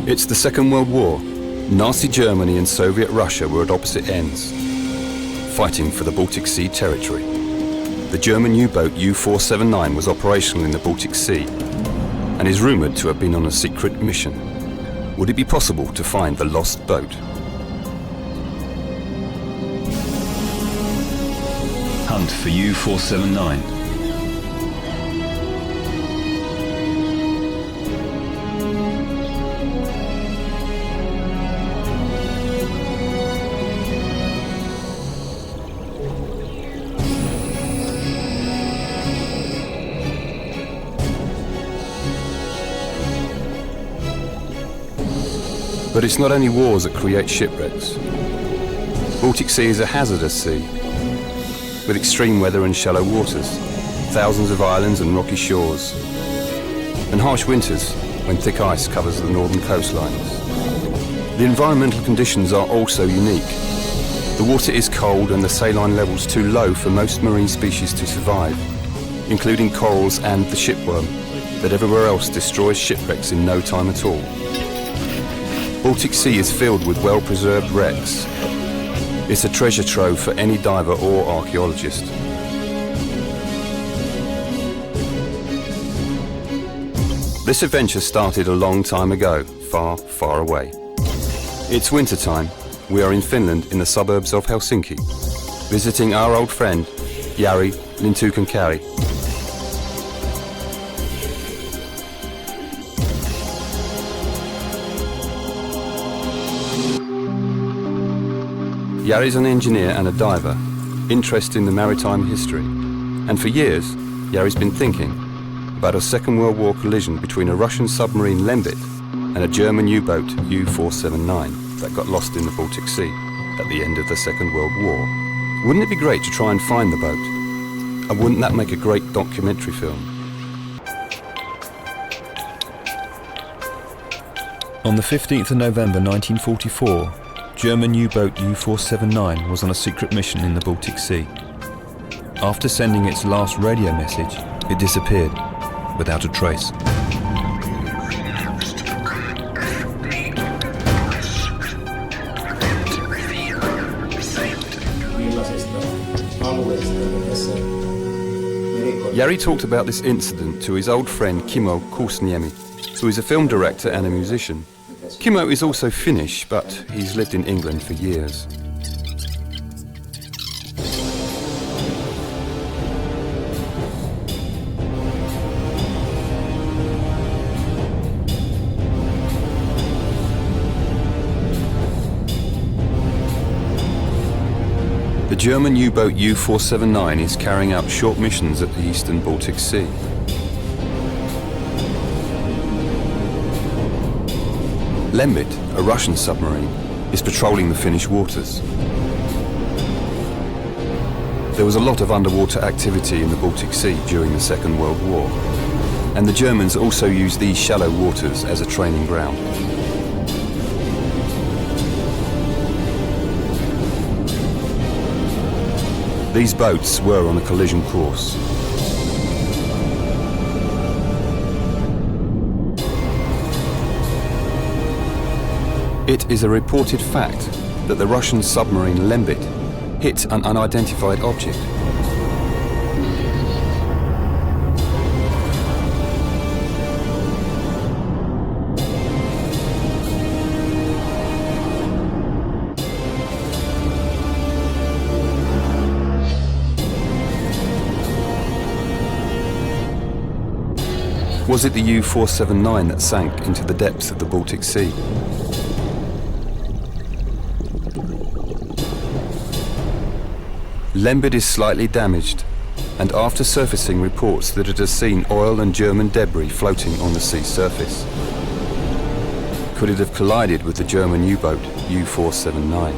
It's the Second World War. Nazi Germany and Soviet Russia were at opposite ends, fighting for the Baltic Sea territory. The German U-boat U-479 was operational in the Baltic Sea and is rumoured to have been on a secret mission. Would it be possible to find the lost boat? Hunt for U-479. But it's not only wars that create shipwrecks. Baltic Sea is a hazardous sea, with extreme weather and shallow waters, thousands of islands and rocky shores, and harsh winters when thick ice covers the northern coastlines. The environmental conditions are also unique. The water is cold and the saline levels too low for most marine species to survive, including corals and the shipworm that everywhere else destroys shipwrecks in no time at all. Baltic Sea is filled with well-preserved wrecks. It's a treasure trove for any diver or archaeologist. This adventure started a long time ago, far, far away. It's winter time. We are in Finland in the suburbs of Helsinki, visiting our old friend, Jari Lintukankari. Jari's an engineer and a diver, interested in the maritime history. And for years, Jari's been thinking about a Second World War collision between a Russian submarine Lembit and a German U-boat U-479 that got lost in the Baltic Sea at the end of the Second World War. Wouldn't it be great to try and find the boat? And wouldn't that make a great documentary film? On the 15th of November 1944, German U-boat U-479 was on a secret mission in the Baltic Sea. After sending its last radio message, it disappeared without a trace. Jari talked about this incident to his old friend Kimmo Kuusniemi, who is a film director and a musician. Kimmo is also Finnish, but he's lived in England for years. The German U-boat U-479 is carrying out short missions at the eastern Baltic Sea. Lembit, a Russian submarine, is patrolling the Finnish waters. There was a lot of underwater activity in the Baltic Sea during the Second World War, and the Germans also used these shallow waters as a training ground. These boats were on a collision course. It is a reported fact that the Russian submarine Lembit hit an unidentified object. Was it the U-479 that sank into the depths of the Baltic Sea? Lembit is slightly damaged, and after surfacing reports that it has seen oil and German debris floating on the sea surface. Could it have collided with the German U-boat U-479?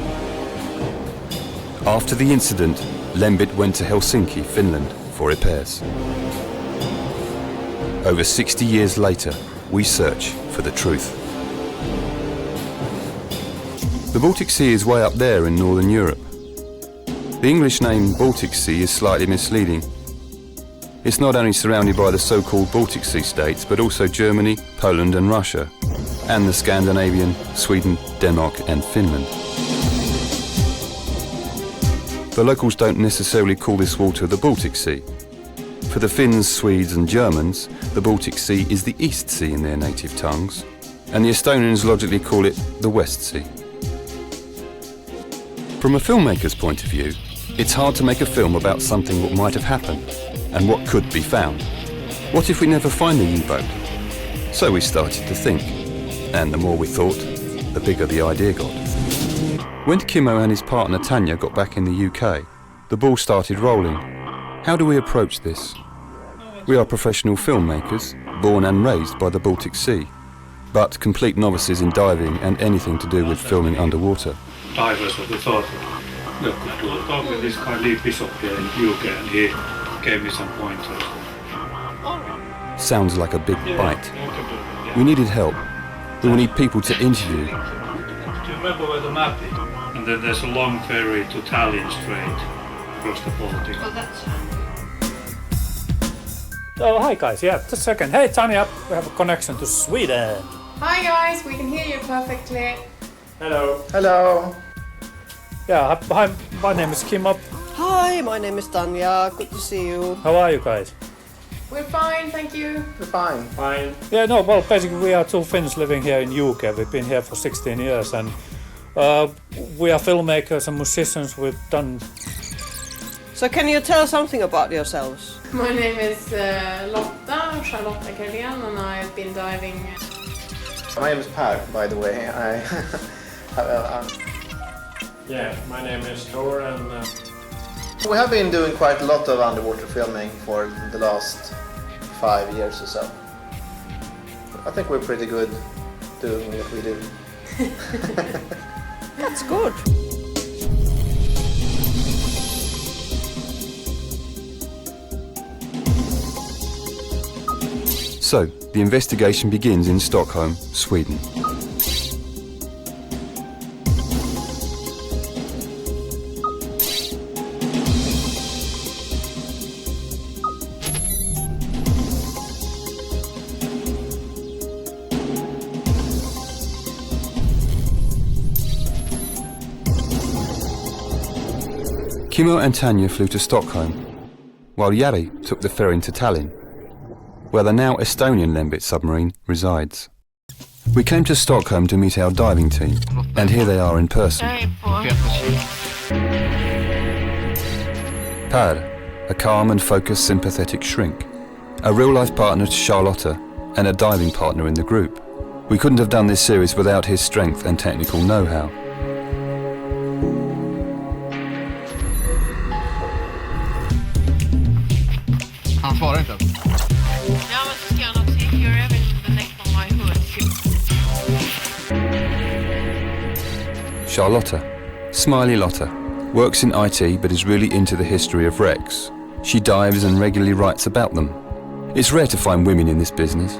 After the incident, Lembit went to Helsinki, Finland, for repairs. Over 60 years later, we search for the truth. The Baltic Sea is way up there in northern Europe. The English name Baltic Sea is slightly misleading. It's not only surrounded by the so-called Baltic Sea states, but also Germany, Poland and Russia. and the Scandinavian, Sweden, Denmark and Finland. The locals don't necessarily call this water the Baltic Sea. For the Finns, Swedes and Germans, the Baltic Sea is the East Sea in their native tongues, and the Estonians logically call it the West Sea. From a filmmaker's point of view, it's hard to make a film about something that might have happened and what could be found. What if we never find the U-boat? So we started to think, and the more we thought, the bigger the idea got. When Kimmo and his partner Tanya got back in the UK, the ball started rolling. How do we approach this? We are professional filmmakers, born and raised by the Baltic Sea, but complete novices in diving and anything to do with filming underwater. Divers, what we thought, look, we'll talk with this guy Lee Bishop here in UK, and he gave me some pointers. Sounds like a big bite. We needed help. We will need people to interview. Do you remember where the map is? And then there's a long ferry to Tallinn straight across the Baltic. Oh, that's... Oh, hi guys, yeah, just a second. Hey Tanya, we have a connection to Sweden. Hi guys, we can hear you perfectly. Hello. Hello. Yeah, hi, my name is Kimmo. Hi, my name is Tanya. Good to see you. How are you guys? We're fine, thank you. We're fine. Fine. Yeah, no, well, basically we are two Finns living here in UK. We've been here for 16 years and we are filmmakers and musicians. We've done... So can you tell something about yourselves? My name is Charlotte Ackerlén, and I've been diving. My name is Per, by the way. Yeah, my name is Tor, and We have been doing quite a lot of underwater filming for the last 5 years or so. I think we're pretty good doing what we do. That's good. So, the investigation begins in Stockholm, Sweden. Kimmo and Tanya flew to Stockholm, while Jari took the ferry to Tallinn, where the now Estonian Lembit submarine resides. We came to Stockholm to meet our diving team, and here they are in person. Per, a calm and focused sympathetic shrink, a real-life partner to Charlotta, and a diving partner in the group. We couldn't have done this series without his strength and technical know-how. Han svarar inte. Ja, men så ska han också you're having the neck on my hood. Charlotta, Smiley Lotta, works in IT but is really into the history of wrecks. She dives and regularly writes about them. It's rare to find women in this business.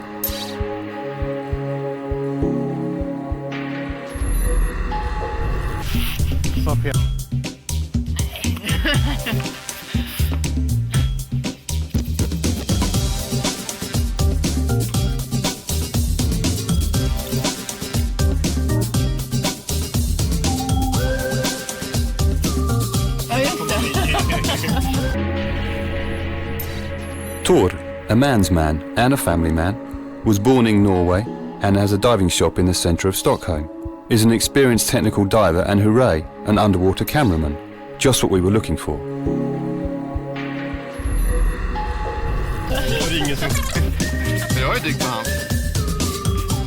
Tor, a man's man and a family man, was born in Norway and has a diving shop in the centre of Stockholm, is an experienced technical diver and hooray, an underwater cameraman. Just what we were looking for.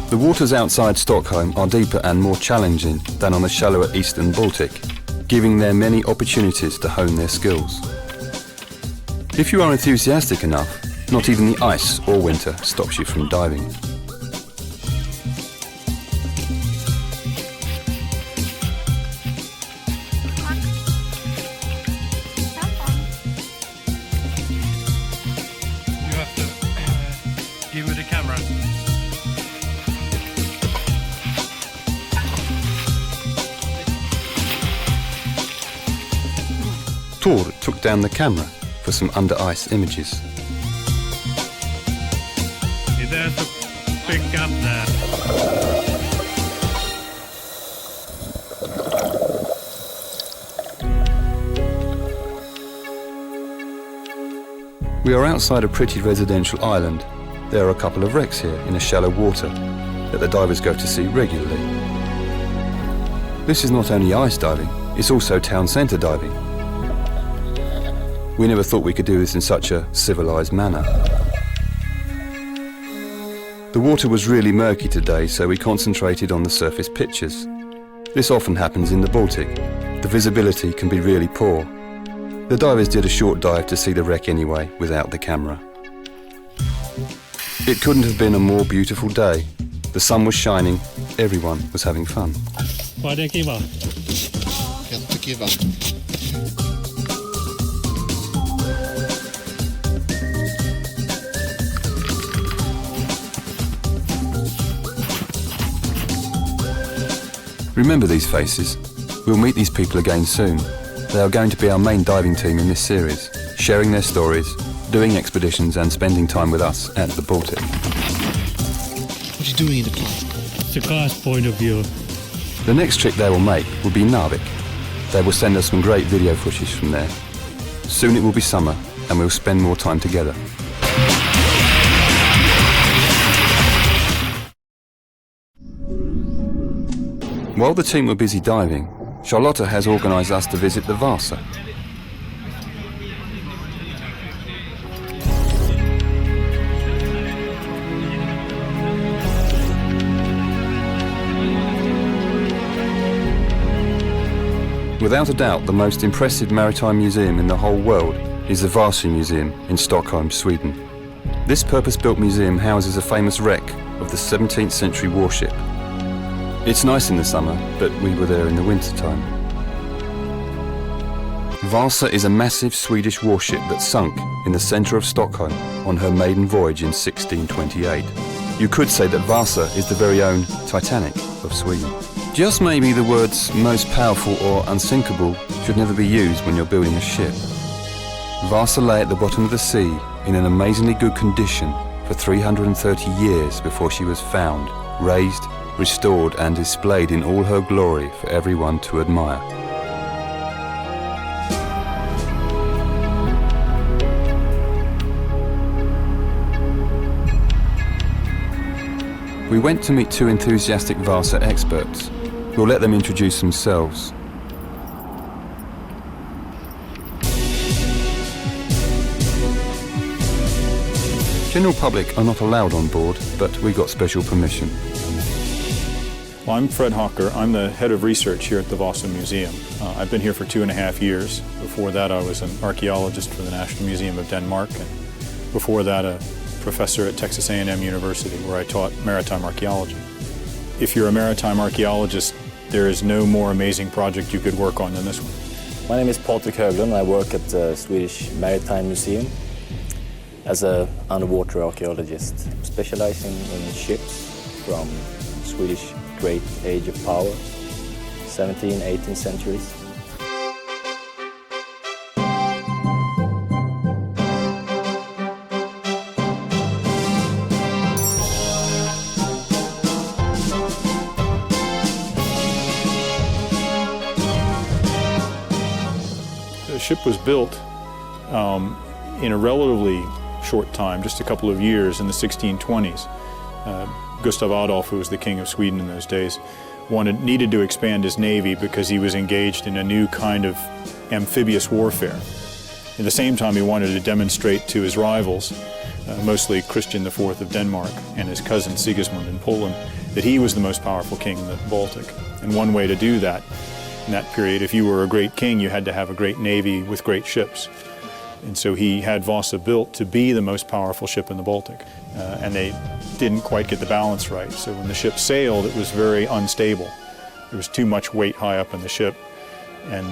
The waters outside Stockholm are deeper and more challenging than on the shallower eastern Baltic, giving them many opportunities to hone their skills. If you are enthusiastic enough, not even the ice or winter stops you from diving. You have to give me the camera. Tor took down the camera for some under-ice images. There's a pick up there. We are outside a pretty residential island. There are a couple of wrecks here in a shallow water that the divers go to see regularly. This is not only ice diving, it's also town centre diving. We never thought we could do this in such a civilised manner. The water was really murky today, so we concentrated on the surface pictures. This often happens in the Baltic. The visibility can be really poor. The divers did a short dive to see the wreck anyway, without the camera. It couldn't have been a more beautiful day. The sun was shining, everyone was having fun. Jättekul. Remember these faces. We'll meet these people again soon. They are going to be our main diving team in this series, sharing their stories, doing expeditions and spending time with us at the Baltic. What are you doing in the plant? It's a guy's point of view. The next trip they will make will be Narvik. They will send us some great video footage from there. Soon it will be summer and we'll spend more time together. While the team were busy diving, Charlotta has organised us to visit the Vasa. Without a doubt, the most impressive maritime museum in the whole world is the Vasa Museum in Stockholm, Sweden. This purpose-built museum houses a famous wreck of the 17th century warship. It's nice in the summer, but we were there in the winter time. Vasa is a massive Swedish warship that sunk in the centre of Stockholm on her maiden voyage in 1628. You could say that Vasa is the very own Titanic of Sweden. Just maybe the words most powerful or unsinkable should never be used when you're building a ship. Vasa lay at the bottom of the sea in an amazingly good condition for 330 years before she was found, raised, restored and displayed in all her glory for everyone to admire. We went to meet two enthusiastic Vasa experts. We'll let them introduce themselves. General public are not allowed on board, but we got special permission. Well, I'm Fred Hawker. I'm the head of research here at the Vasa Museum. I've been here for 2.5 years. Before that, I was an archaeologist for the National Museum of Denmark, and before that, a professor at Texas A&M University, where I taught maritime archaeology. If you're a maritime archaeologist, there is no more amazing project you could work on than this one. My name is Patrik Höglund. I work at the Swedish Maritime Museum as an underwater archaeologist, specializing in ships from Swedish Great Age of Power, 17th, 18th centuries. The ship was built in a relatively short time, just a couple of years in the 1620s. Gustav Adolf, who was the king of Sweden in those days, needed to expand his navy because he was engaged in a new kind of amphibious warfare. At the same time, he wanted to demonstrate to his rivals, mostly Christian IV of Denmark and his cousin Sigismund in Poland, that he was the most powerful king in the Baltic. And one way to do that in that period, if you were a great king, you had to have a great navy with great ships. And so he had Vasa built to be the most powerful ship in the Baltic. And they didn't quite get the balance right. So when the ship sailed, it was very unstable. There was too much weight high up in the ship. And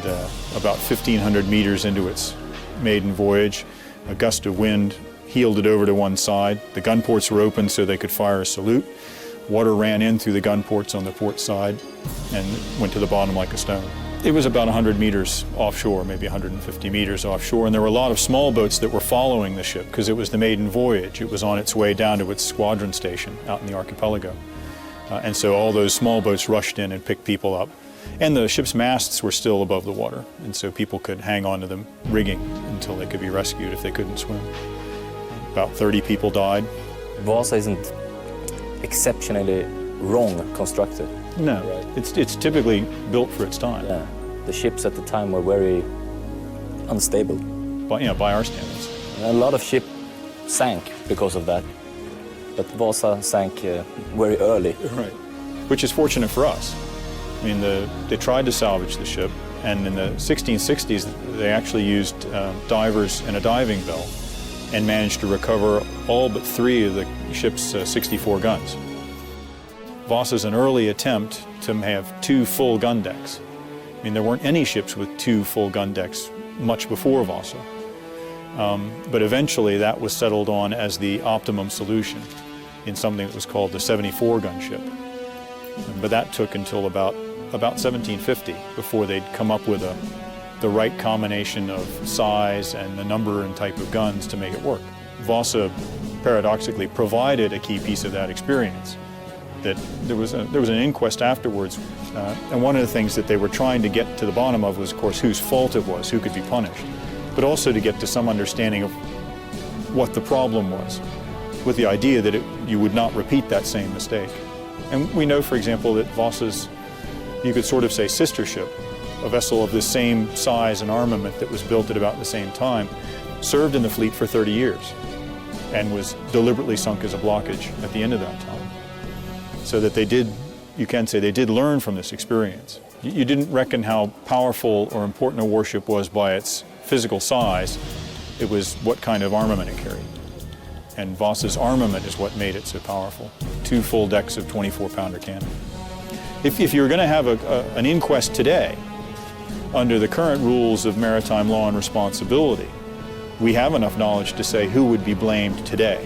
about 1,500 meters into its maiden voyage, a gust of wind heeled it over to one side. The gun ports were open so they could fire a salute. Water ran in through the gun ports on the port side and went to the bottom like a stone. It was about 100 meters offshore, maybe 150 meters offshore, and there were a lot of small boats that were following the ship because it was the maiden voyage. It was on its way down to its squadron station out in the archipelago. And so all those small boats rushed in and picked people up. And the ship's masts were still above the water, and so people could hang on to them rigging until they could be rescued if they couldn't swim. About 30 people died. Vasa isn't exceptionally wrong constructed. No, it's typically built for its time. Yeah. The ships at the time were very unstable. By our standards. A lot of ships sank because of that. But Vasa sank very early. Right. Which is fortunate for us. I mean, they tried to salvage the ship, and in the 1660s, they actually used divers and a diving bell and managed to recover all but 3 of the ship's 64 guns. Vasa's an early attempt to have 2 full gun decks. I mean, there weren't any ships with 2 full gun decks much before Vasa. But eventually that was settled on as the optimum solution in something that was called the 74-gun ship. But that took until about 1750 before they'd come up with the right combination of size and the number and type of guns to make it work. Vasa, paradoxically, provided a key piece of that experience. That there was an inquest afterwards, and one of the things that they were trying to get to the bottom of was, of course, whose fault it was, who could be punished, but also to get to some understanding of what the problem was, with the idea that you would not repeat that same mistake. And we know, for example, that Vasa's, you could sort of say, sister ship, a vessel of the same size and armament that was built at about the same time, served in the fleet for 30 years and was deliberately sunk as a blockage at the end of that time. So that they did, you can say, they did learn from this experience. You didn't reckon how powerful or important a warship was by its physical size. It was what kind of armament it carried. And Vasa's armament is what made it so powerful. 2 full decks of 24-pounder cannon. If you were going to have an inquest today, under the current rules of maritime law and responsibility, we have enough knowledge to say who would be blamed today,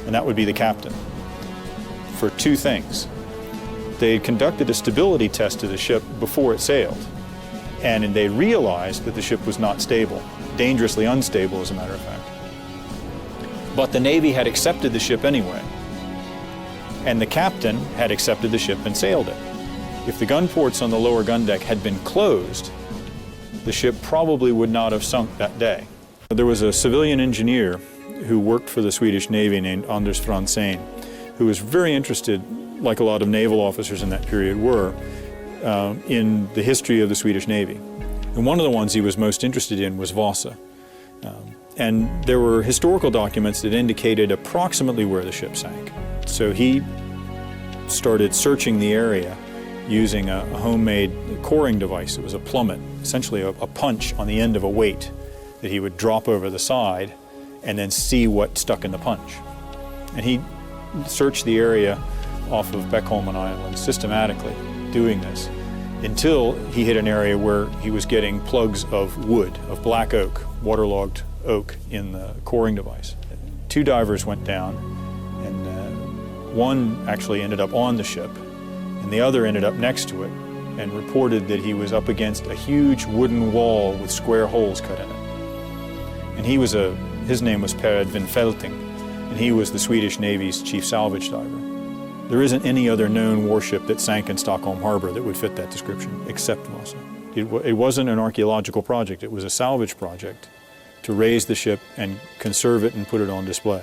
and that would be the captain. For 2 things. They conducted a stability test of the ship before it sailed, and they realized that the ship was not stable, dangerously unstable as a matter of fact. But the Navy had accepted the ship anyway, and the captain had accepted the ship and sailed it. If the gun ports on the lower gun deck had been closed, the ship probably would not have sunk that day. There was a civilian engineer who worked for the Swedish Navy named Anders Franzén, who was very interested, like a lot of naval officers in that period were, in the history of the Swedish Navy. And one of the ones he was most interested in was Vasa. And there were historical documents that indicated approximately where the ship sank. So he started searching the area using a homemade coring device. It was a plummet, essentially a punch on the end of a weight that he would drop over the side and then see what stuck in the punch. And he searched the area off of Beckholmen Island systematically, doing this, until he hit an area where he was getting plugs of wood, of black oak, waterlogged oak in the coring device. 2 divers went down, and one actually ended up on the ship, and the other ended up next to it, and reported that he was up against a huge wooden wall with square holes cut in it. And his name was Per Edvin Felting, and he was the Swedish Navy's chief salvage diver. There isn't any other known warship that sank in Stockholm Harbor that would fit that description, except Vasa. It wasn't an archaeological project, it was a salvage project to raise the ship and conserve it and put it on display,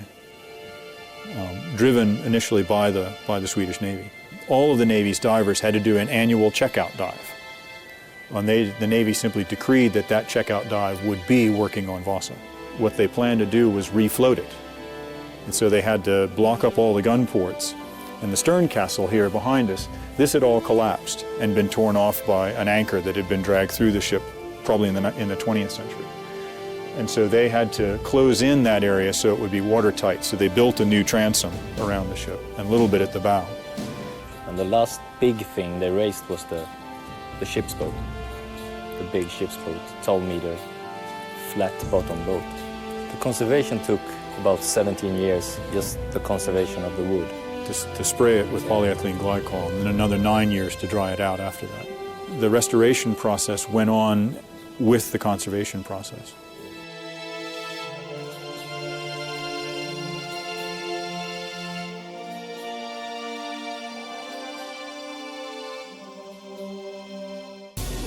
driven initially by the Swedish Navy. All of the Navy's divers had to do an annual checkout dive. And the Navy simply decreed that checkout dive would be working on Vasa. What they planned to do was refloat it. And so they had to block up all the gun ports. And the stern castle here behind us, this had all collapsed and been torn off by an anchor that had been dragged through the ship, probably in the 20th century. And so they had to close in that area so it would be watertight. So they built a new transom around the ship and a little bit at the bow. And the last big thing they raised was the ship's boat. The big ship's boat, 12-meter, flat-bottom boat. The conservation took about 17 years, just the conservation of the wood. To spray it with polyethylene glycol, and then another 9 years to dry it out after that. The restoration process went on with the conservation process.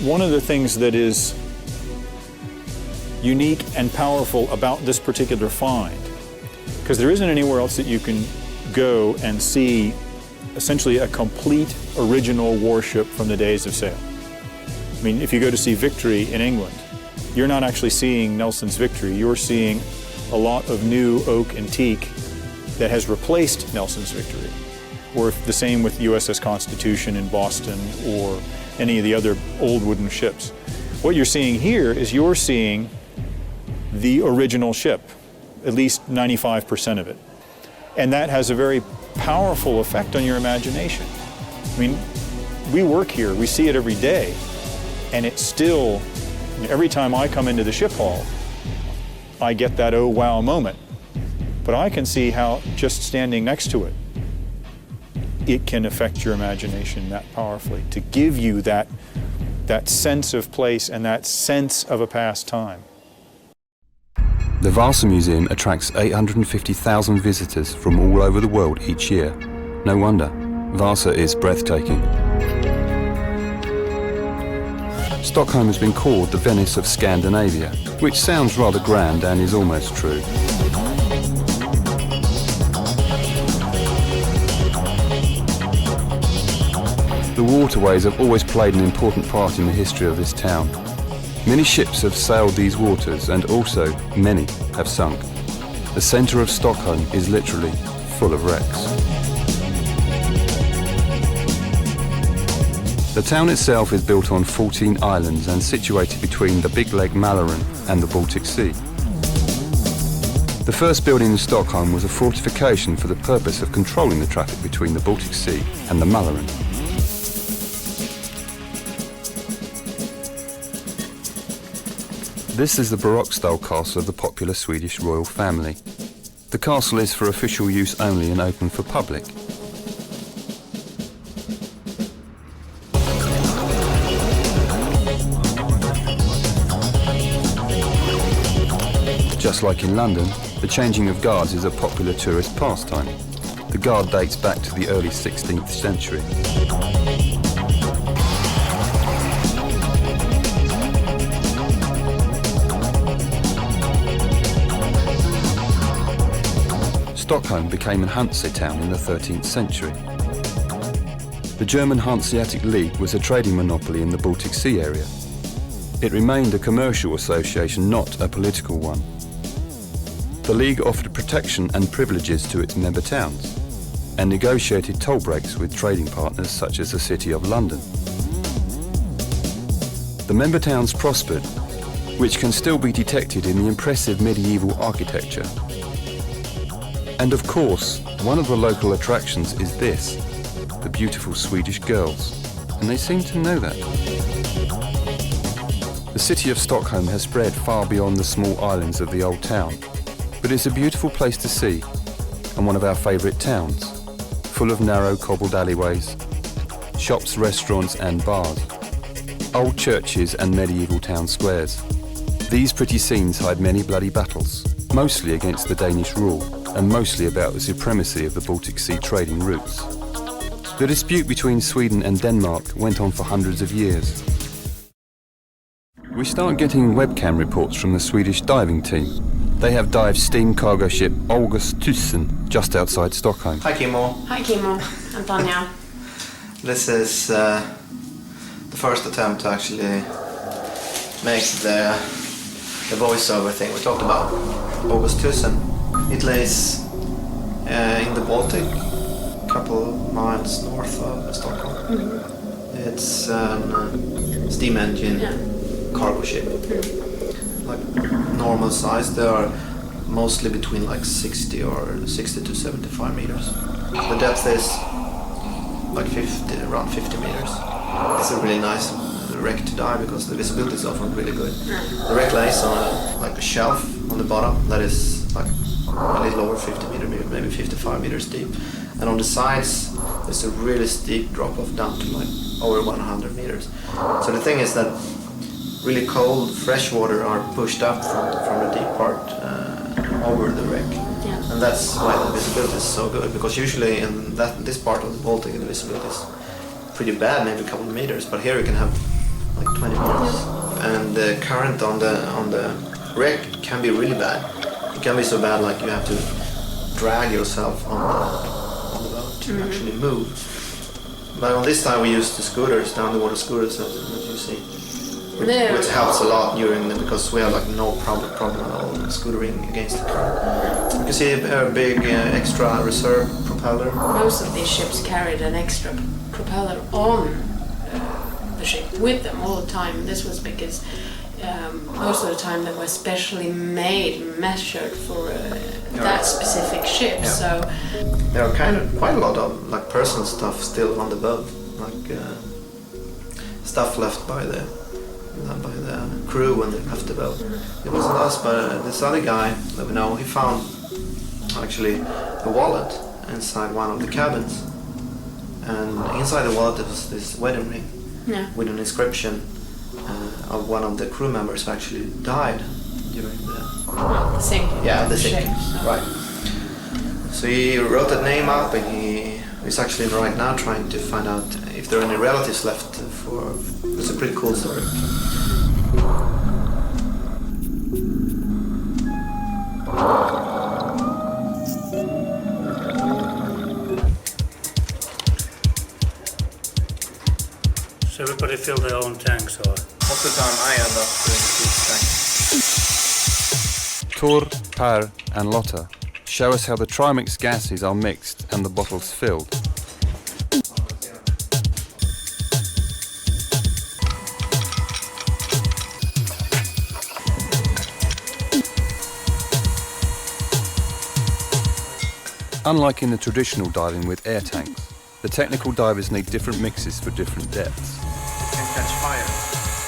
One of the things that is unique and powerful about this particular find because there isn't anywhere else that you can go and see essentially a complete original warship from the days of sail. I mean, if you go to see Victory in England, you're not actually seeing Nelson's Victory, you're seeing a lot of new oak and teak that has replaced Nelson's Victory. Or the same with USS Constitution in Boston or any of the other old wooden ships. What you're seeing here is you're seeing the original ship, at least 95% of it. And that has a very powerful effect on your imagination. I mean, we work here, we see it every day, and it's still, every time I come into the ship hall, I get that oh wow moment. But I can see how just standing next to it, it can affect your imagination that powerfully, to give you that sense of place and that sense of a past time. The Vasa Museum attracts 850,000 visitors from all over the world each year. No wonder, Vasa is breathtaking. Stockholm has been called the Venice of Scandinavia, which sounds rather grand and is almost true. The waterways have always played an important part in the history of this town. Many ships have sailed these waters and also many have sunk. The centre of Stockholm is literally full of wrecks. The town itself is built on 14 islands and situated between the big lake Mälaren and the Baltic Sea. The first building in Stockholm was a fortification for the purpose of controlling the traffic between the Baltic Sea and the Mälaren. This is the Baroque-style castle of the popular Swedish royal family. The castle is for official use only and open for public. Just like in London, the changing of guards is a popular tourist pastime. The guard dates back to the early 16th century. Stockholm became a Hanse town in the 13th century. The German Hanseatic League was a trading monopoly in the Baltic Sea area. It remained a commercial association, not a political one. The League offered protection and privileges to its member towns and negotiated toll breaks with trading partners such as the City of London. The member towns prospered, which can still be detected in the impressive medieval architecture. And of course, one of the local attractions is this, the beautiful Swedish girls, and they seem to know that. The city of Stockholm has spread far beyond the small islands of the old town, but it's a beautiful place to see, and one of our favourite towns, full of narrow cobbled alleyways, shops, restaurants and bars, old churches and medieval town squares. These pretty scenes hide many bloody battles, mostly against the Danish rule, and mostly about the supremacy of the Baltic Sea trading routes. The dispute between Sweden and Denmark went on for hundreds of years. We start getting webcam reports from the Swedish diving team. They have dived steam cargo ship August 1000 just outside Stockholm. Hi Kimmo. Hi Kimmo, Antonia. This is the first attempt to actually make the voiceover thing we talked about. August 1000. It lays in the Baltic, a couple miles north of Stockholm. Mm-hmm. It's a steam engine cargo ship. Like normal size, they are mostly between like 60 to 75 meters. The depth is like around 50 meters. It's a really nice wreck to dive because the visibility is often really good. The wreck lays on like a shelf on the bottom that is like a little over 50 meters, maybe 55 meters deep. And on the sides, there's a really steep drop off down to like over 100 meters. So the thing is that really cold fresh water are pushed up from the deep part over the wreck. Yeah. And that's why the visibility is so good, because usually in this part of the Baltic the visibility is pretty bad, maybe a couple of meters, but here you can have like 20 meters. And the current on the wreck can be really bad. It can be so bad like you have to drag yourself on the boat to actually move. But on this time we used the scooters, the underwater scooters that you see, which helps a lot because we have like no problem at all scootering against the current. You can see a big extra reserve propeller. Most of these ships carried an extra propeller on the ship with them all the time. This was because most of the time they were specially measured for that specific ship. Yeah. So there are quite a lot of like personal stuff still on the boat, like stuff left by the crew when they left the boat. It wasn't us, but this other guy that we know, he found actually a wallet inside one of the cabins, and inside the wallet there was this wedding ring with an inscription of one of the crew members who actually died during the sinking. Yeah, the sinking. Right. So he wrote that name up, and he's actually right now trying to find out if there are any relatives left for. It's a pretty cool story. So everybody fill their own tanks, or? Most of the time I end up doing the tank. Tor, Per and Lotta show us how the trimix gases are mixed and the bottles filled. Unlike in the traditional diving with air tanks, the technical divers need different mixes for different depths. It can catch fire,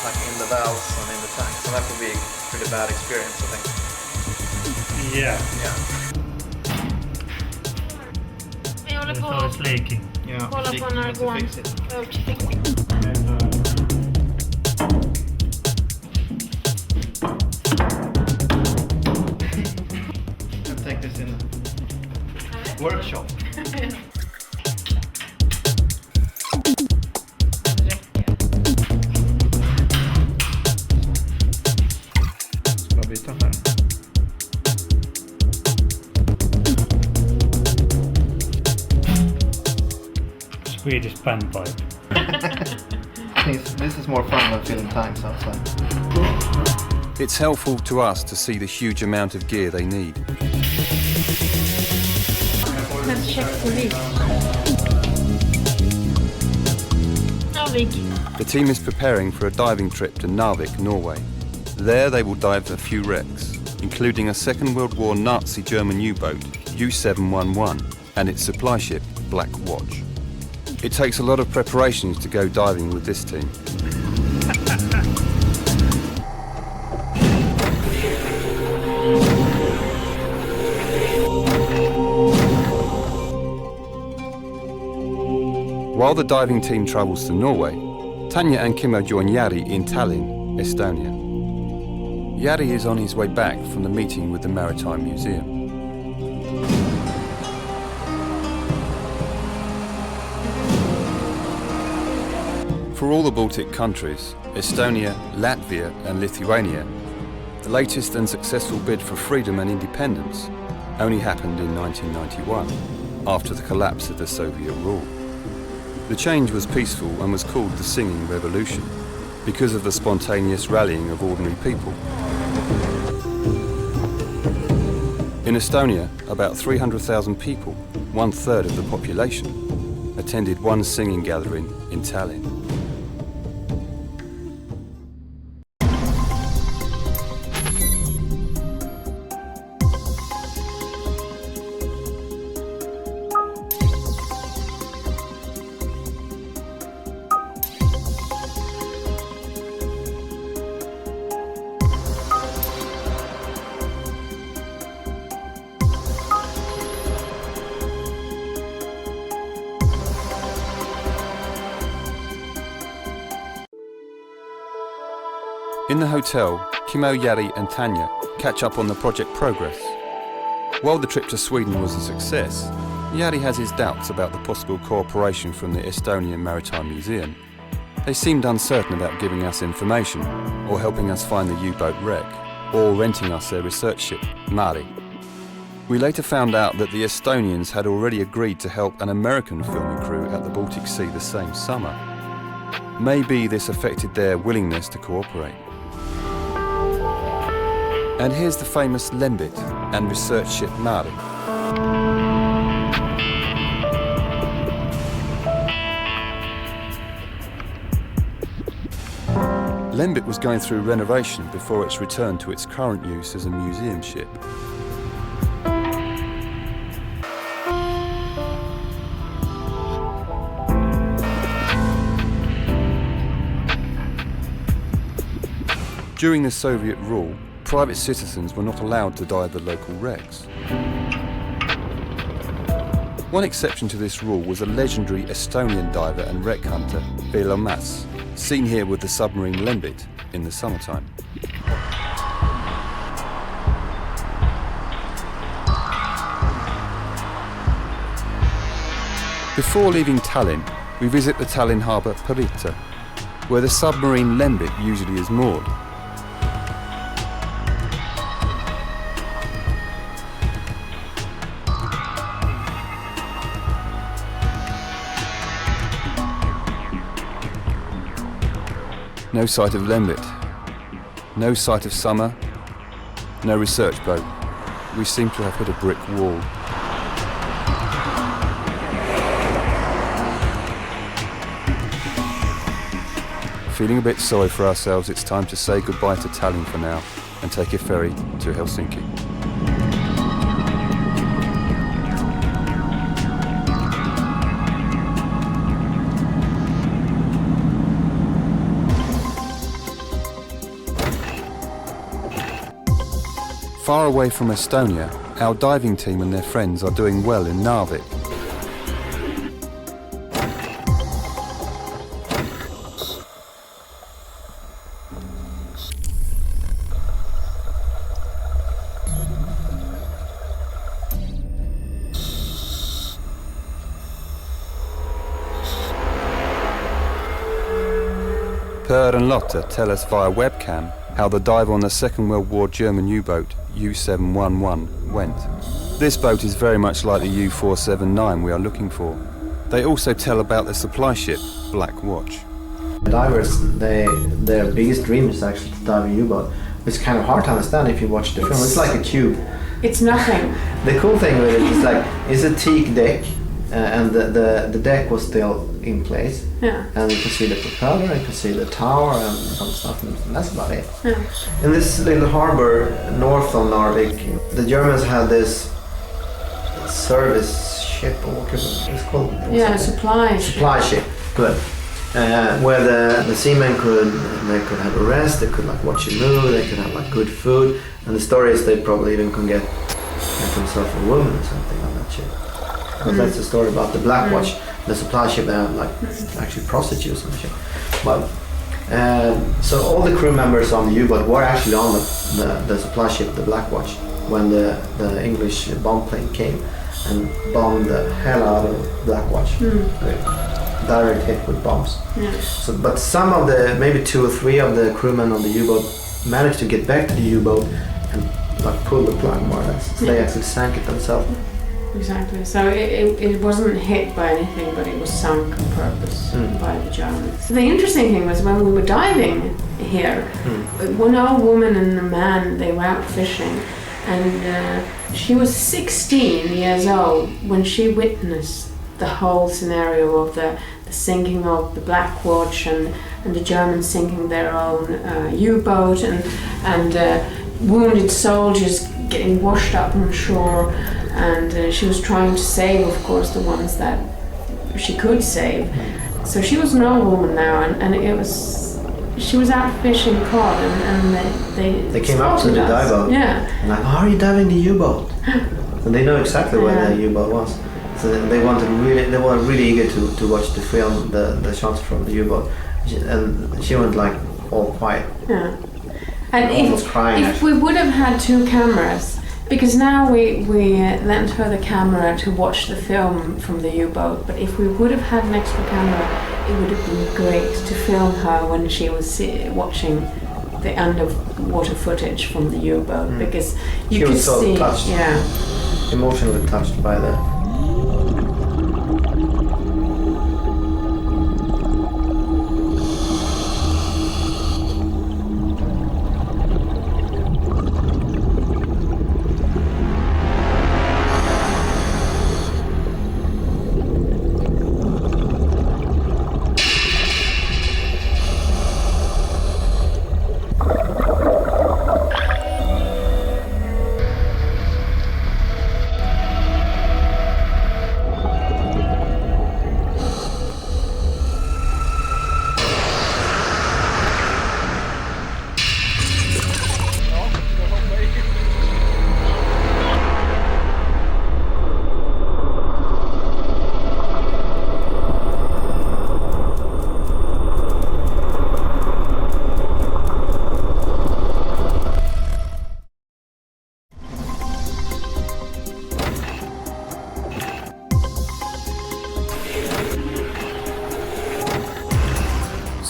like in the valves and in the tanks, so that would be a pretty bad experience, I think. Yeah. Vi håller på So it's leaking. Yeah. kolla på en argon. I'll take this in workshop. Ska vi byta här? Swedish panpipe. This is more fun than filling tanks outside. It's helpful to us to see the huge amount of gear they need. Let's check the leak. No leak. The team is preparing for a diving trip to Narvik, Norway. There they will dive a few wrecks, including a Second World War Nazi German U-boat, U-479, and its supply ship, Black Watch. It takes a lot of preparations to go diving with this team. While the diving team travels to Norway, Tanya and Kimmo join Jari in Tallinn, Estonia. Jari is on his way back from the meeting with the Maritime Museum. For all the Baltic countries, Estonia, Latvia and Lithuania, the latest and successful bid for freedom and independence only happened in 1991, after the collapse of the Soviet rule. The change was peaceful and was called the Singing Revolution, because of the spontaneous rallying of ordinary people. In Estonia, about 300,000 people, 1/3 of the population, attended one singing gathering in Tallinn. In the hotel, Kimmo, Jari and Tanya catch up on the project progress. While the trip to Sweden was a success, Jari has his doubts about the possible cooperation from the Estonian Maritime Museum. They seemed uncertain about giving us information, or helping us find the U-boat wreck, or renting us their research ship, Mari. We later found out that the Estonians had already agreed to help an American filming crew at the Baltic Sea the same summer. Maybe this affected their willingness to cooperate. And here's the famous Lembit and research ship Mari. Lembit was going through renovation before its return to its current use as a museum ship. During the Soviet rule, private citizens were not allowed to dive the local wrecks. One exception to this rule was a legendary Estonian diver and wreck hunter, Vasa, seen here with the submarine Lembit in the summertime. Before leaving Tallinn, we visit the Tallinn harbour Pirita, where the submarine Lembit usually is moored. No sight of Lembit, no sight of summer, no research boat. We seem to have hit a brick wall. Feeling a bit sorry for ourselves, it's time to say goodbye to Tallinn for now and take a ferry to Helsinki. Far away from Estonia, our diving team and their friends are doing well in Narvik. Per and Lotta tell us via webcam how the dive on the Second World War German U-boat U-479 went. This boat is very much like the U-479 we are looking for. They also tell about the supply ship Black Watch. Divers, their biggest dream is actually to dive a U-boat. It's kind of hard to understand if you watch the film. It's like a cube. It's nothing. The cool thing with it is like it's a teak deck, and the deck was still in place. Yeah. And you can see the propeller, you can see the tower and some stuff, and that's about it. Yeah. In this little harbor north of Narvik, the Germans had this service ship, or what it's called? Yeah, supply ship. Good. Where the seamen could have a rest, they could like watch you move, they could have like good food, and the story is they probably even could get themselves a woman or something on that ship. Because that's the story about the Black Watch. The supply ship, they have like actually prostitutes on the ship. But so all the crew members on the U-boat were actually on the supply ship, the Black Watch, when the English bomb plane came and bombed the hell out of Black Watch. Direct hit with bombs. Yeah. So, but some of maybe 2 or 3 of the crewmen on the U-boat managed to get back to the U-boat and like pull the plug more or less. So they actually sank it themselves. Exactly. So it wasn't hit by anything, but it was sunk on purpose by the Germans. The interesting thing was when we were diving here, one old woman and a man, they were out fishing, and she was 16 years old when she witnessed the whole scenario of the sinking of the Black Watch and the Germans sinking their own U-boat and wounded soldiers getting washed up on shore. And she was trying to save, of course, the ones that she could save. So she was an old woman now, and she was out fishing cod, and they came up to the dive boat. Yeah. And like, how are you diving the U-boat? And they know exactly where the U-boat was. So they were really eager to watch the film, the shots from the U-boat. And she went like all quiet. Yeah. And almost crying. If we would have had 2 cameras. Because now we lent her the camera to watch the film from the U-boat, but if we would have had an extra camera, it would have been great to film her when she was watching the underwater footage from the U-boat, because you could see, touched. yeah, emotionally touched by the.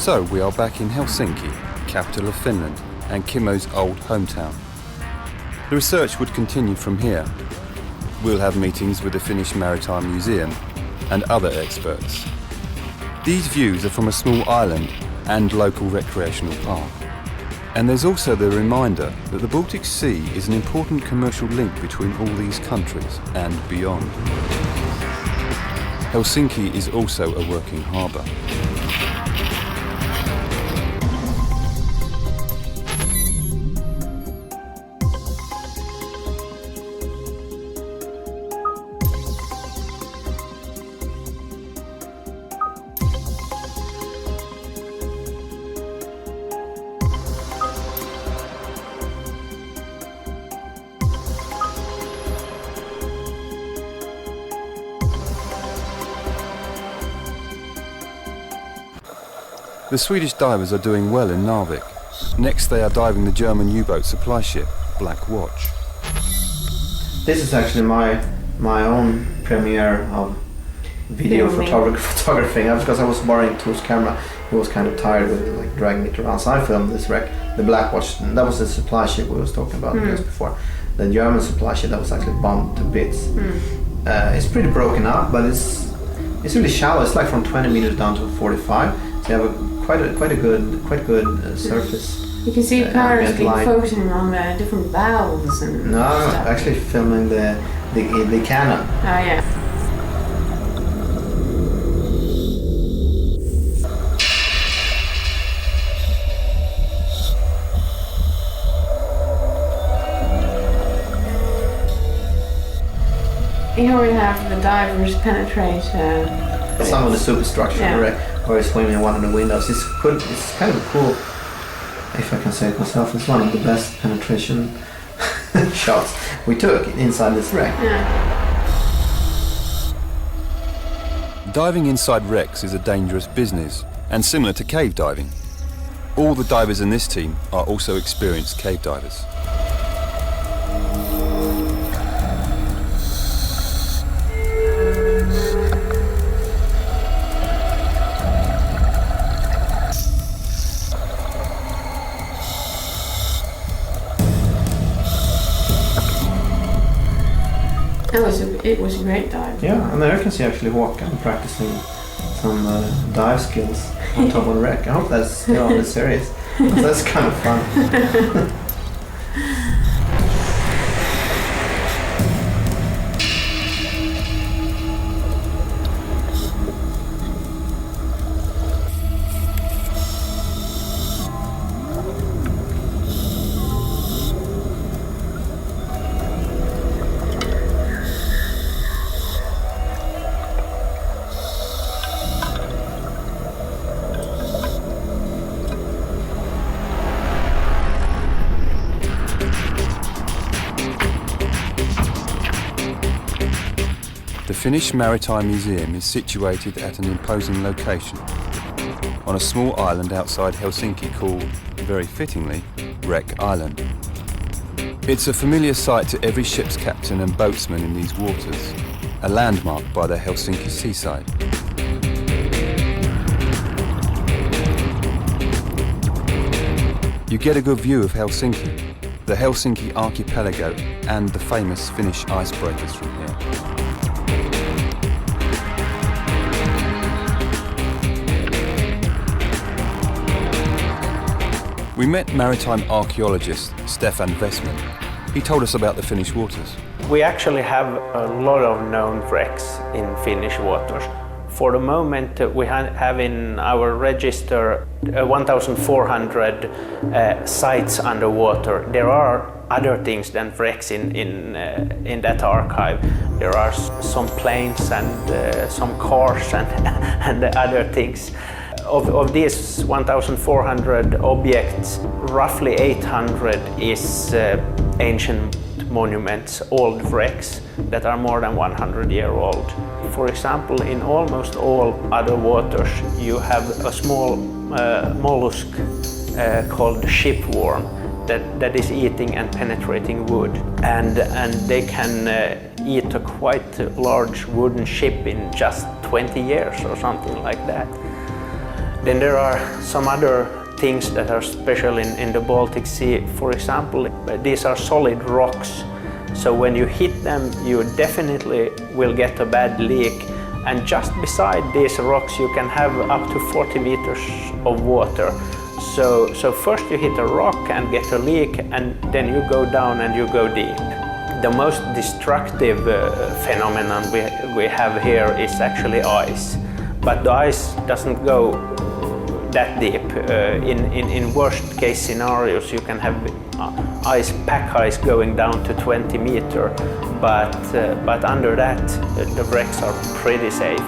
So we are back in Helsinki, capital of Finland, and Kimmo's old hometown. The research would continue from here. We'll have meetings with the Finnish Maritime Museum and other experts. These views are from a small island and local recreational park. And there's also the reminder that the Baltic Sea is an important commercial link between all these countries and beyond. Helsinki is also a working harbour. The Swedish divers are doing well in Narvik. Next they are diving the German U-boat supply ship, Black Watch. This is actually my own premiere of video photographing because I was borrowing Tor's camera. He was kind of tired with like dragging it around, so I filmed this wreck, the Black Watch. And that was the supply ship we was talking about just before. The German supply ship that was actually bombed to bits. It's pretty broken up, but it's really shallow. It's like from 20 meters down to 45. So you have quite good surface. You can see Paris focusing on the different valves and stuff. Actually filming the cannon. Oh yeah. Here we have the divers penetrate some of the superstructure, where he's swimming in one of the windows. It's kind of cool, if I can say it myself. It's one of the best penetration shots we took inside this wreck. Diving inside wrecks is a dangerous business and similar to cave diving. All the divers in this team are also experienced cave divers. It was a great dive. Yeah, Americans actually Håkan practicing some dive skills on top of the wreck. I hope that's still on the series. That's kind of fun. The Finnish Maritime Museum is situated at an imposing location on a small island outside Helsinki called, very fittingly, Wreck Island. It's a familiar sight to every ship's captain and boatsman in these waters, a landmark by the Helsinki seaside. You get a good view of Helsinki, the Helsinki archipelago and the famous Finnish icebreakers from here. We met maritime archaeologist Stefan Westman. He told us about the Finnish waters. We actually have a lot of known wrecks in Finnish waters. For the moment, we have in our register 1,400 sites underwater. There are other things than wrecks in that archive. There are some planes and some cars and other things. Of these 1,400 objects, roughly 800 is ancient monuments, old wrecks that are more than 100 years old. For example, in almost all other waters you have a small mollusk called shipworm that is eating and penetrating wood, and they can eat a quite large wooden ship in just 20 years or something like that. Then there are some other things that are special in the Baltic Sea. For example, these are solid rocks. So when you hit them, you definitely will get a bad leak. And just beside these rocks, you can have up to 40 meters of water. So first you hit a rock and get a leak, and then you go down and you go deep. The most destructive phenomenon we have here is actually ice. But the ice doesn't go that deep. In worst case scenarios, you can have pack ice going down to 20 meters, but under that the wrecks are pretty safe.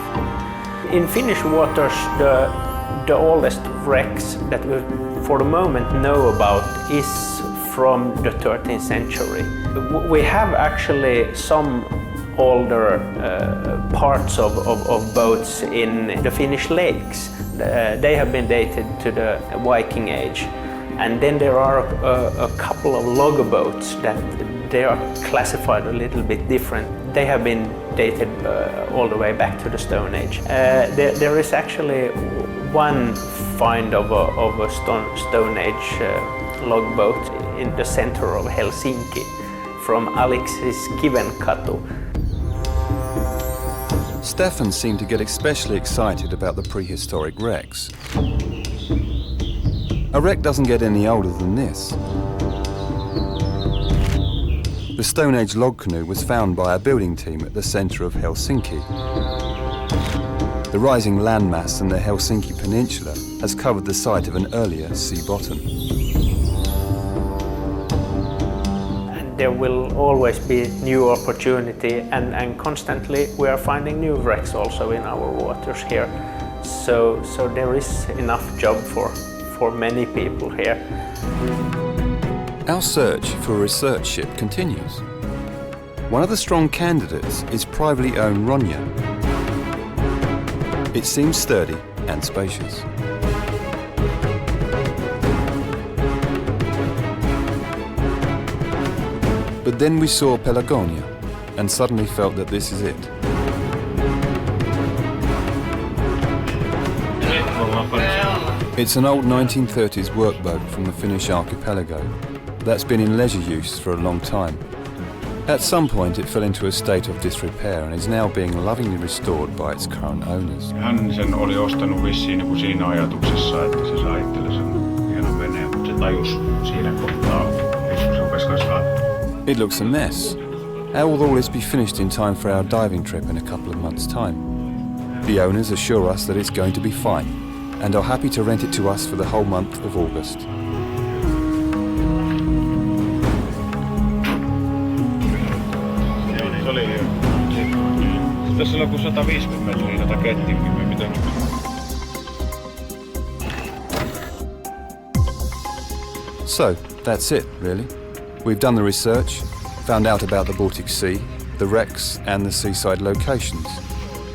In Finnish waters, the oldest wrecks that we for the moment know about is from the 13th century. We have actually some older parts of boats in the Finnish lakes. They have been dated to the Viking Age. And then there are a couple of log boats that they are classified a little bit different. They have been dated all the way back to the Stone Age. There is actually one find of a Stone Age log boat in the center of Helsinki from Aleksis Kivenkatu. Stefan seemed to get especially excited about the prehistoric wrecks. A wreck doesn't get any older than this. The Stone Age log canoe was found by a building team at the centre of Helsinki. The rising landmass in the Helsinki peninsula has covered the site of an earlier sea bottom. There will always be new opportunity, and constantly we are finding new wrecks also in our waters here. So there is enough job for many people here. Our search for a research ship continues. One of the strong candidates is privately owned Ronja. It seems sturdy and spacious. But then we saw Pelagonia and suddenly felt that this is it. It's an old 1930s workboat from the Finnish archipelago that's been in leisure use for a long time. At some point it fell into a state of disrepair and is now being lovingly restored by its current owners. Hän sen oli ostanut vissiin niin kuin siinä ajatuksessa, että se saa itselle sen hienon veneen, mutta se tajus siinä kohtaa, kun se rupesi kasvaa. It looks a mess. How will all this be finished in time for our diving trip in a couple of months' time? The owners assure us that it's going to be fine and are happy to rent it to us for the whole month of August. Se oli hyvä. Tässä on joku 150 metriä tätä kettinkin, miten. So, that's it, really. We've done the research, found out about the Baltic Sea, the wrecks and the seaside locations.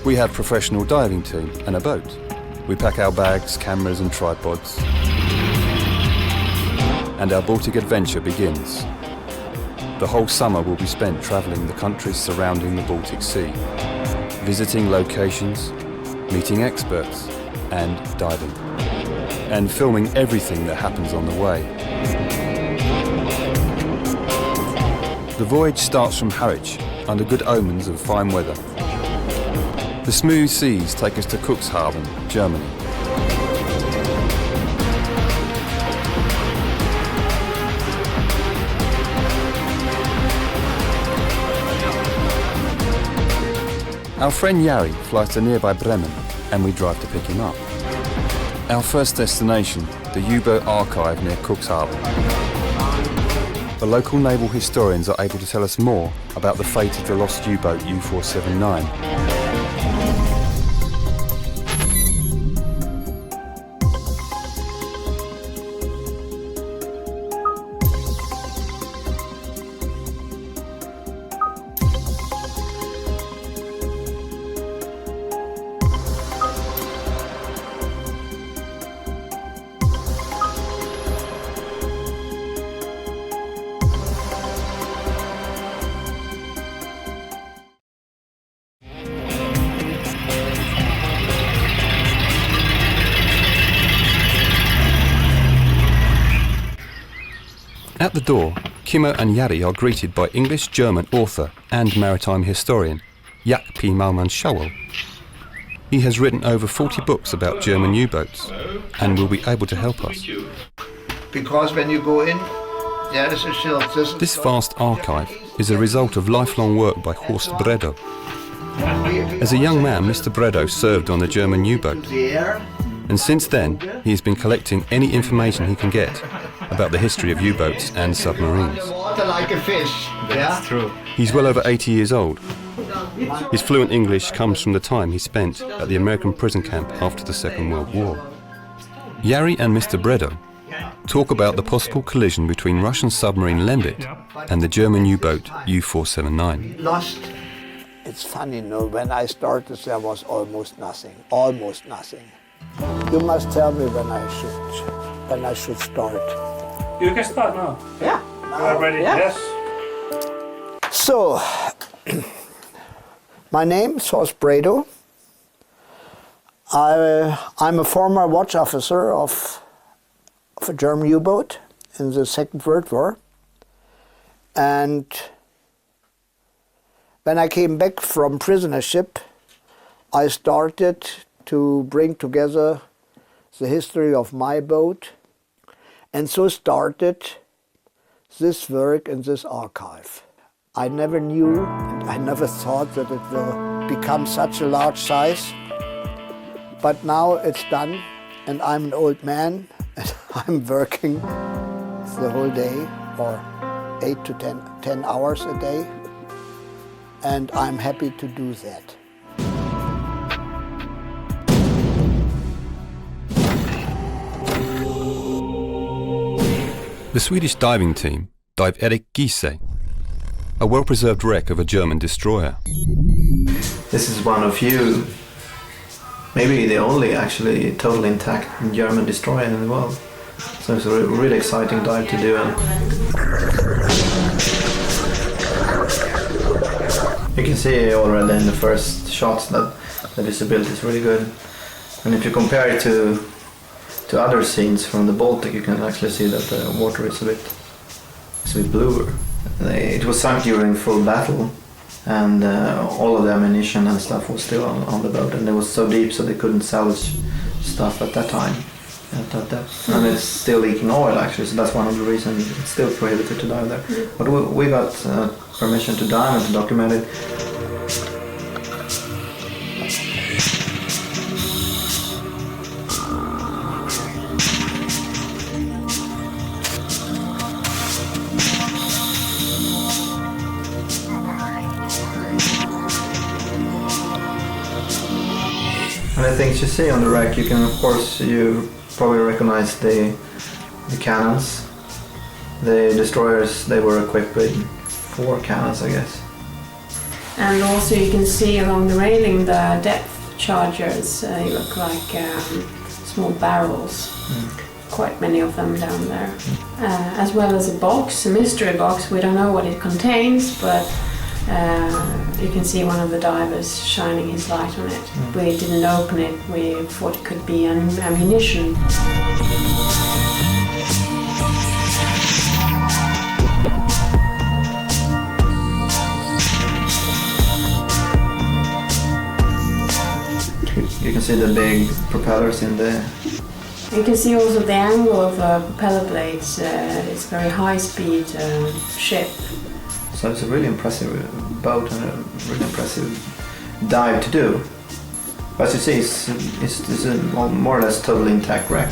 We have a professional diving team and a boat. We pack our bags, cameras and tripods. And our Baltic adventure begins. The whole summer will be spent travelling the countries surrounding the Baltic Sea, visiting locations, meeting experts and diving, and filming everything that happens on the way. The voyage starts from Harwich under good omens of fine weather. The smooth seas take us to Cuxhaven, Germany. Our friend Jari flies to nearby Bremen and we drive to pick him up. Our first destination, the U-boat archive near Cuxhaven. The local naval historians are able to tell us more about the fate of the lost U-boat U-479. At the door, Kimmo and Jari are greeted by English-German author and maritime historian Jack P. Malman-Schowel. He has written over 40 books about German U-boats and will be able to help us. Because when you go in, there is a shelf. This vast archive is a result of lifelong work by Horst Bredow. As a young man, Mr. Bredow served on the German U-boat, and since then he has been collecting any information he can get about the history of U-boats and submarines. Water like a fish. That's true. He's well over 80 years old. His fluent English comes from the time he spent at the American prison camp after the Second World War. Jari and Mr. Bredow talk about the possible collision between Russian submarine Lembit and the German U-boat U-479. Lost. It's funny, when I started there was almost nothing. Almost nothing. You must tell me when I should start. You can start now. Yeah. You are ready? Yeah. Yes. So, my name is Horst Bredow. I'm a former watch officer of a German U-boat in the Second World War. And when I came back from prisonership, I started to bring together the history of my boat, and so started this work in this archive. I never knew, and I never thought that it will become such a large size, but now it's done, and I'm an old man, and I'm working the whole day, or 8 to 10 hours a day, and I'm happy to do that. The Swedish diving team dive Erik Giese, a well-preserved wreck of a German destroyer. This is one of few, maybe the only actually totally intact German destroyer in the world. So it's a really exciting dive to do. And you can see already in the first shots that the visibility is really good. And if you compare it to other scenes from the Baltic, you can actually see that the water is a bit bluer. It was sunk during full battle, and all of the ammunition and stuff was still on the boat, and it was so deep so they couldn't salvage stuff at that time, at that depth. And it's still leaking oil actually, so that's one of the reasons it's still prohibited to dive there. But we got permission to dive and to document it. And the things you see on the wreck, you can, of course, you probably recognize the cannons. The destroyers, they were equipped with 4 cannons, I guess. And also you can see along the railing the depth chargers. They look like small barrels. Quite many of them down there. As well as a box, a mystery box. We don't know what it contains, but you can see one of the divers shining his light on it. We didn't open it, we thought it could be ammunition. You can see the big propellers in there. You can see also the angle of propeller blades. It's a very high-speed ship. So it's a really impressive boat and a really impressive dive to do. But as you see, it's a more or less totally intact wreck.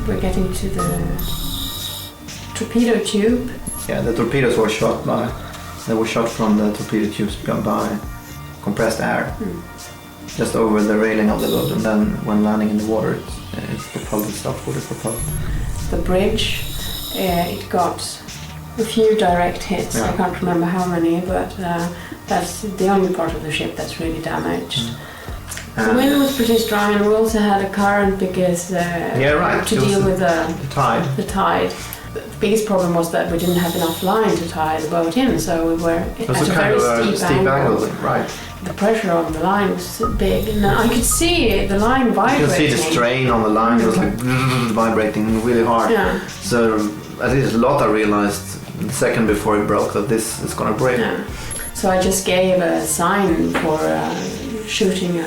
We're getting to the torpedo tube. Yeah, the torpedoes were shot from the torpedo tubes by compressed air, just over the railing of the boat, and then when landing in the water, it's propelled itself with a propeller. The bridge, it got a few direct hits. Yeah. I can't remember how many, but that's the only part of the ship that's really damaged. The wind was pretty strong, and we also had a current because to deal with the tide. The tide. The biggest problem was that we didn't have enough line to tie the boat in, so we were at a very steep angle. Right. The pressure on the line was big, and I could see the line vibrating. You can see the strain on the line. It was like vibrating really hard. Yeah. So at least Lotta realized the second before it broke that this is gonna break. Yeah. So I just gave a sign for shooting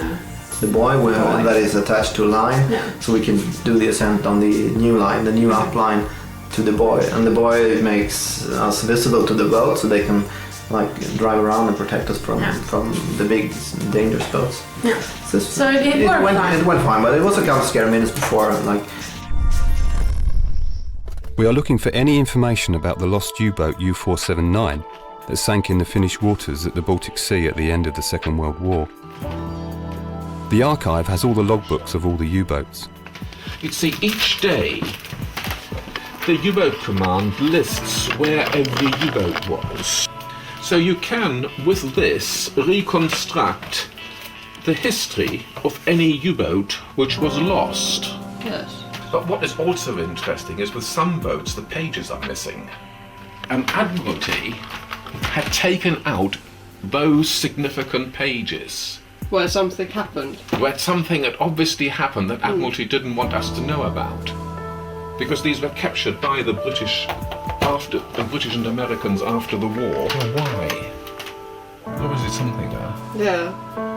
the buoy that is attached to a line, so we can do the ascent on the new line, the new up line to the buoy, and the buoy makes us visible to the boat, so they can like drive around and protect us from the big dangerous boats. Yeah. So it went fine. It went fine, but it was a couple of scary minutes before. We are looking for any information about the lost U-boat U-479 that sank in the Finnish waters at the Baltic Sea at the end of the Second World War. The archive has all the logbooks of all the U-boats. You see, each day the U-boat command lists where every U-boat was. So you can, with this, reconstruct the history of any U-boat which was lost. Yes. But what is also interesting is with some boats the pages are missing. And Admiralty had taken out those significant pages. Where something happened. Where something had obviously happened that Admiralty didn't want us to know about. Because these were captured by the British and Americans after the war. Why? Obviously something there. Yeah,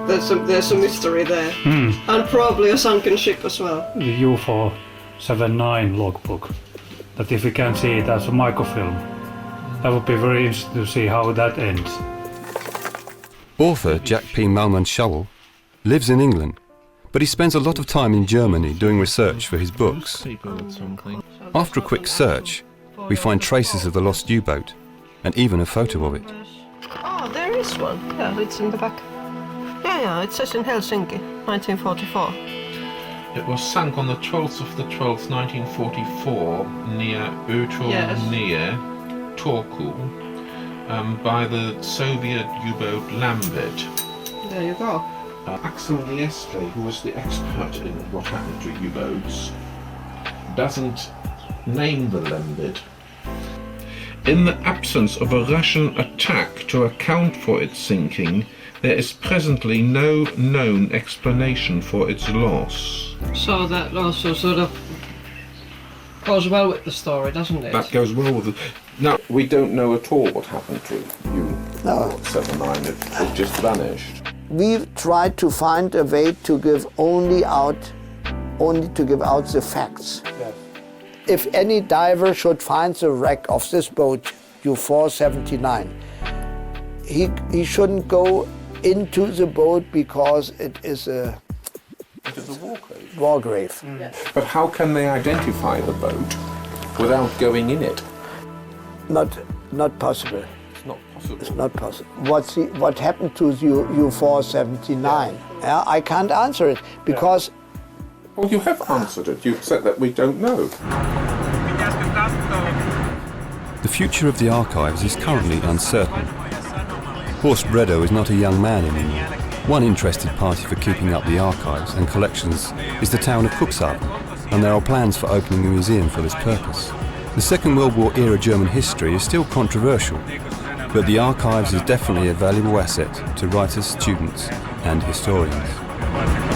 there's a mystery there. And probably a sunken ship as well. The U-479 logbook, that if we can see it as a microfilm, that would be very interesting to see how that ends. Author Jack P. Malman-Schowel lives in England, but he spends a lot of time in Germany doing research for his books. After a quick search, we find traces of the lost U-boat and even a photo of it. Oh, there is one. Yeah, it's in the back. Yeah, it says in Helsinki, 1944. It was sunk on the 12th of the 12th, 1944, near near Turku, by the Soviet U-boat Lembit. There you go. Axel Nieste, who was the expert in what happened to U-boats, doesn't name the Lembit. In the absence of a Russian attack to account for its sinking, there is presently no known explanation for its loss. So that also sort of goes well with the story, doesn't it? That goes well with it. Now, we don't know at all what happened to U-479. It just vanished. We tried to find a way to give only to give out the facts. Yes. If any diver should find the wreck of this boat, U-479, he shouldn't go into the boat because it is a war grave. Yes. But how can they identify the boat without going in it? Not possible. It's not possible. It's not possible. What happened to U-479? Yeah, I can't answer it because. Well, you have answered it. You've said that we don't know. The future of the archives is currently uncertain. Horst Bredow is not a young man in England. One interested party for keeping up the archives and collections is the town of Cuxhaven, and there are plans for opening a museum for this purpose. The Second World War era German history is still controversial, but the archives is definitely a valuable asset to writers, students and historians.